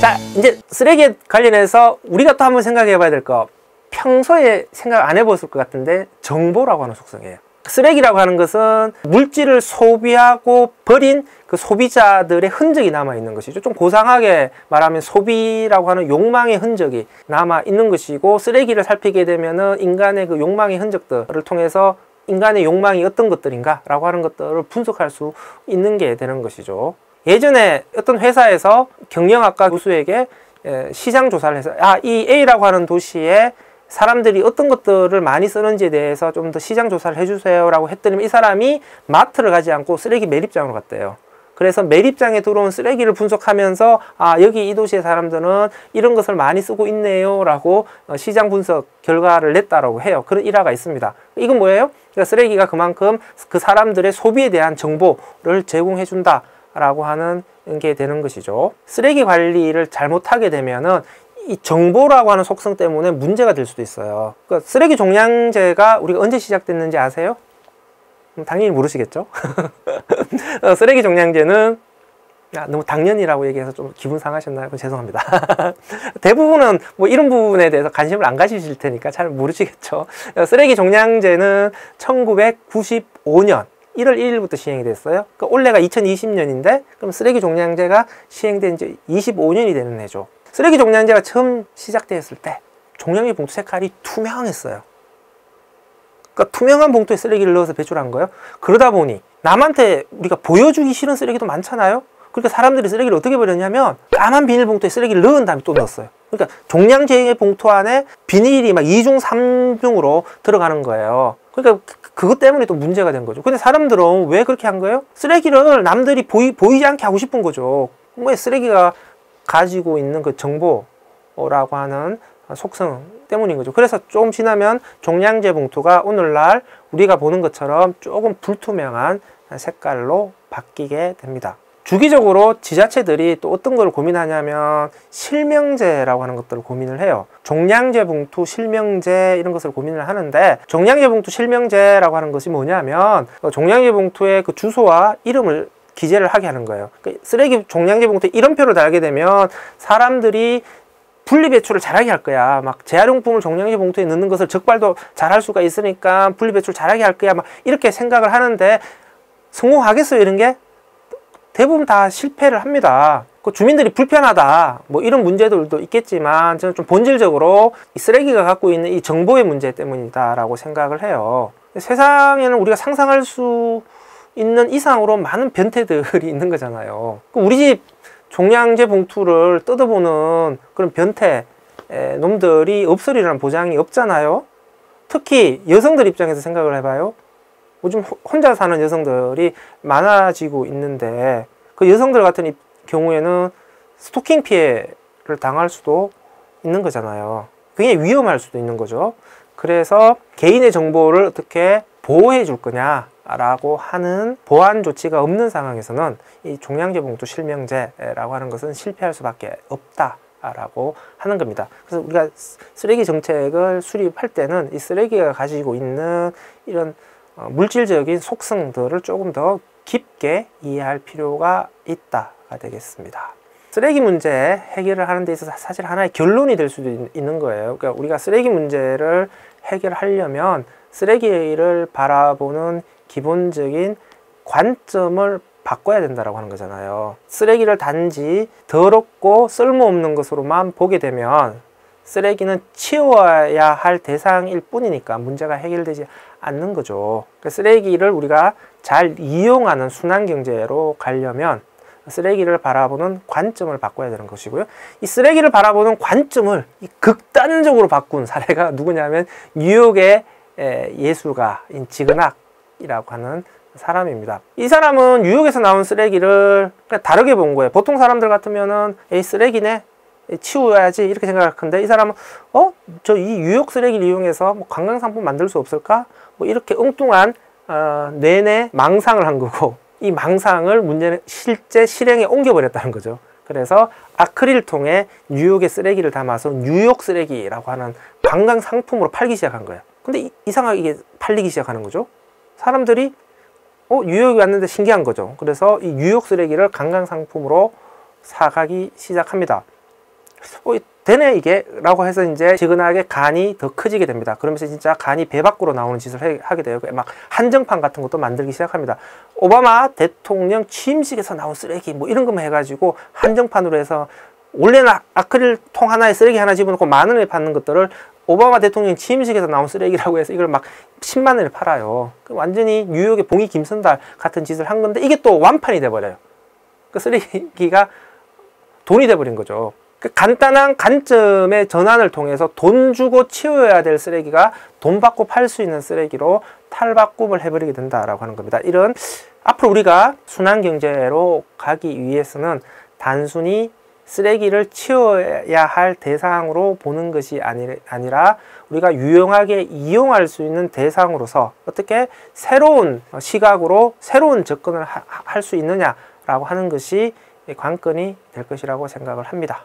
자, 이제 쓰레기에 관련해서 우리가 또 한번 생각해 봐야 될 거, 평소에 생각 안 해봤을 것 같은데 정보라고 하는 속성이에요. 쓰레기라고 하는 것은 물질을 소비하고 버린 그 소비자들의 흔적이 남아있는 것이죠. 좀 고상하게 말하면 소비라고 하는 욕망의 흔적이 남아있는 것이고, 쓰레기를 살피게 되면은 인간의 그 욕망의 흔적들을 통해서 인간의 욕망이 어떤 것들인가 라고 하는 것들을 분석할 수 있는 게 되는 것이죠. 예전에 어떤 회사에서 경영학과 교수에게 시장 조사를 해서 이 A라고 하는 도시에 사람들이 어떤 것들을 많이 쓰는지에 대해서 좀 더 시장 조사를 해주세요 라고 했더니 이 사람이 마트를 가지 않고 쓰레기 매립장으로 갔대요. 그래서 매립장에 들어온 쓰레기를 분석하면서 여기 이 도시의 사람들은 이런 것을 많이 쓰고 있네요 라고 시장 분석 결과를 냈다라고 해요. 그런 일화가 있습니다. 이건 뭐예요? 그러니까 쓰레기가 그만큼 그 사람들의 소비에 대한 정보를 제공해 준다 라고 하는 게 되는 것이죠. 쓰레기 관리를 잘못하게 되면은 이 정보라고 하는 속성 때문에 문제가 될 수도 있어요. 그러니까 쓰레기 종량제가 우리가 언제 시작됐는지 아세요? 당연히 모르시겠죠? 쓰레기 종량제는 너무 당연이라고 얘기해서 좀 기분 상하셨나요? 죄송합니다. 대부분은 뭐 이런 부분에 대해서 관심을 안 가지실 테니까 잘 모르시겠죠. 쓰레기 종량제는 1995년 1월 1일부터 시행이 됐어요. 그러니까 올해가 2020년인데 그럼 쓰레기 종량제가 시행된 지 25년이 되는 해죠. 쓰레기 종량제가 처음 시작되었을 때 종량제 봉투 색깔이 투명했어요. 그러니까 투명한 봉투에 쓰레기를 넣어서 배출한 거예요. 그러다 보니 남한테 우리가 보여주기 싫은 쓰레기도 많잖아요. 그러니까 사람들이 쓰레기를 어떻게 버렸냐면 까만 비닐봉투에 쓰레기를 넣은 다음에 또 넣었어요. 그러니까 종량제 봉투 안에 비닐이 막 2중 3중으로 들어가는 거예요. 그러니까 그것 때문에 또 문제가 된 거죠. 근데 사람들은 왜 그렇게 한 거예요? 쓰레기를 남들이 보이지 않게 하고 싶은 거죠. 왜 쓰레기가 가지고 있는 그 정보라고 하는 속성 때문인 거죠. 그래서 조금 지나면 종량제 봉투가 오늘날 우리가 보는 것처럼 조금 불투명한 색깔로 바뀌게 됩니다. 주기적으로 지자체들이 또 어떤 걸 고민하냐면 실명제라고 하는 것들을 고민을 해요. 종량제 봉투, 실명제 이런 것을 고민을 하는데, 종량제 봉투, 실명제라고 하는 것이 뭐냐면 종량제 봉투의 그 주소와 이름을 기재를 하게 하는 거예요. 쓰레기 종량제 봉투에 이름표를 달게 되면 사람들이 분리배출을 잘하게 할 거야. 막 재활용품을 종량제 봉투에 넣는 것을 적발도 잘할 수가 있으니까 분리배출 잘하게 할 거야. 막 이렇게 생각을 하는데 성공하겠어요? 이런 게 대부분 다 실패를 합니다. 그 주민들이 불편하다 뭐 이런 문제들도 있겠지만 저는 좀 본질적으로 이 쓰레기가 갖고 있는 이 정보의 문제 때문이다 라고 생각을 해요. 세상에는 우리가 상상할 수 있는 이상으로 많은 변태들이 있는 거잖아요. 우리 집 종량제 봉투를 뜯어보는 그런 변태 놈들이 없으리라는 보장이 없잖아요. 특히 여성들 입장에서 생각을 해봐요. 요즘 혼자 사는 여성들이 많아지고 있는데 그 여성들 같은 경우에는 스토킹 피해를 당할 수도 있는 거잖아요. 굉장히 위험할 수도 있는 거죠. 그래서 개인의 정보를 어떻게 보호해 줄 거냐 라고 하는 보안 조치가 없는 상황에서는 이 종량제 봉투 실명제라고 하는 것은 실패할 수밖에 없다 라고 하는 겁니다. 그래서 우리가 쓰레기 정책을 수립할 때는 이 쓰레기가 가지고 있는 이런 물질적인 속성들을 조금 더 깊게 이해할 필요가 있다가 되겠습니다. 쓰레기 문제 해결을 하는 데 있어서 사실 하나의 결론이 될 수도 있는 거예요. 그러니까 우리가 쓰레기 문제를 해결하려면 쓰레기를 바라보는 기본적인 관점을 바꿔야 된다고 하는 거잖아요. 쓰레기를 단지 더럽고 쓸모없는 것으로만 보게 되면 쓰레기는 치워야 할 대상일 뿐이니까 문제가 해결되지 않는 거죠. 그러니까 쓰레기를 우리가 잘 이용하는 순환경제로 가려면 쓰레기를 바라보는 관점을 바꿔야 되는 것이고요. 이 쓰레기를 바라보는 관점을 극단적으로 바꾼 사례가 누구냐면 뉴욕의 예술가인 지그낙이라고 하는 사람입니다. 이 사람은 뉴욕에서 나온 쓰레기를 그냥 다르게 본 거예요. 보통 사람들 같으면은 에이 쓰레기네 치워야지 이렇게 생각할 건데 이 사람은 저 이 뉴욕 쓰레기를 이용해서 뭐 관광상품 만들 수 없을까? 뭐 이렇게 엉뚱한 뇌내 망상을 한 거고, 이 망상을 문제는 실제 실행에 옮겨버렸다는 거죠. 그래서 아크릴통에 뉴욕의 쓰레기를 담아서 뉴욕 쓰레기라고 하는 관광 상품으로 팔기 시작한 거예요. 근데 이상하게 이게 팔리기 시작하는 거죠. 사람들이 뉴욕에 왔는데 신기한 거죠. 그래서 이 뉴욕 쓰레기를 관광 상품으로 사가기 시작합니다. 되네 이게 라고 해서 이제 지근하게 간이 더 커지게 됩니다. 그러면서 진짜 간이 배 밖으로 나오는 짓을 하게 돼요. 막 한정판 같은 것도 만들기 시작합니다. 오바마 대통령 취임식에서 나온 쓰레기 뭐 이런 것만 해가지고 한정판으로 해서 원래는 아크릴 통 하나에 쓰레기 하나 집어넣고 10,000원에 받는 것들을 오바마 대통령 취임식에서 나온 쓰레기라고 해서 이걸 막 10만 원에 팔아요. 완전히 뉴욕의 봉이 김선달 같은 짓을 한 건데 이게 또 완판이 돼버려요. 그 쓰레기가 돈이 돼버린 거죠. 그 간단한 관점의 전환을 통해서 돈 주고 치워야 될 쓰레기가 돈 받고 팔 수 있는 쓰레기로 탈바꿈을 해버리게 된다라고 하는 겁니다. 이런 앞으로 우리가 순환경제로 가기 위해서는 단순히 쓰레기를 치워야 할 대상으로 보는 것이 아니라 우리가 유용하게 이용할 수 있는 대상으로서 어떻게 새로운 시각으로 새로운 접근을 할 수 있느냐라고 하는 것이 관건이 될 것이라고 생각을 합니다.